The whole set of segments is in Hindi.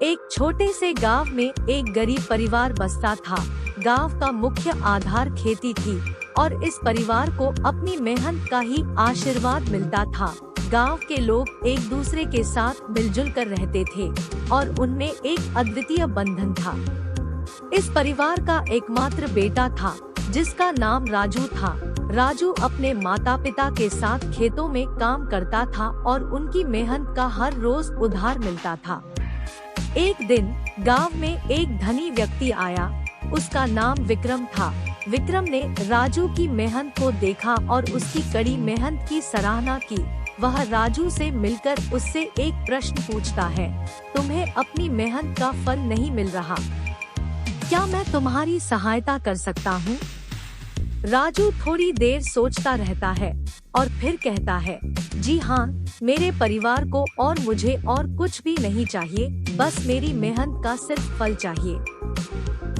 एक छोटे से गांव में एक गरीब परिवार बसता था। गांव का मुख्य आधार खेती थी और इस परिवार को अपनी मेहनत का ही आशीर्वाद मिलता था। गांव के लोग एक दूसरे के साथ मिलजुल कर रहते थे और उनमें एक अद्वितीय बंधन था। इस परिवार का एकमात्र बेटा था जिसका नाम राजू था। राजू अपने माता पिता के साथ खेतों में काम करता था और उनकी मेहनत का हर रोज उधार मिलता था। एक दिन गांव में एक धनी व्यक्ति आया। उसका नाम विक्रम था। विक्रम ने राजू की मेहनत को देखा और उसकी कड़ी मेहनत की सराहना की। वह राजू से मिलकर उससे एक प्रश्न पूछता है, तुम्हें अपनी मेहनत का फल नहीं मिल रहा, क्या मैं तुम्हारी सहायता कर सकता हूँ? राजू थोड़ी देर सोचता रहता है और फिर कहता है, जी हाँ, मेरे परिवार को और मुझे और कुछ भी नहीं चाहिए, बस मेरी मेहनत का सिर्फ फल चाहिए।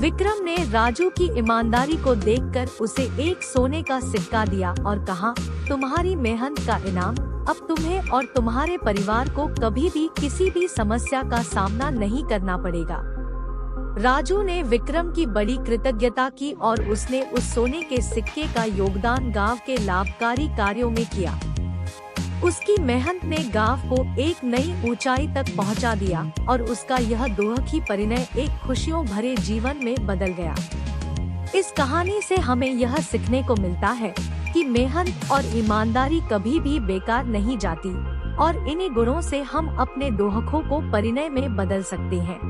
विक्रम ने राजू की ईमानदारी को देखकर उसे एक सोने का सिक्का दिया और कहा, तुम्हारी मेहनत का इनाम, अब तुम्हें और तुम्हारे परिवार को कभी भी किसी भी समस्या का सामना नहीं करना पड़ेगा। राजू ने विक्रम की बड़ी कृतज्ञता की और उसने उस सोने के सिक्के का योगदान गांव के लाभकारी कार्यों में किया। उसकी मेहनत ने गांव को एक नई ऊंचाई तक पहुंचा दिया और उसका यह दुखी परिणय एक खुशियों भरे जीवन में बदल गया। इस कहानी से हमें यह सीखने को मिलता है कि मेहनत और ईमानदारी कभी भी बेकार नहीं जाती और इन्हीं गुणों से हम अपने दुखों को परिणय में बदल सकते हैं।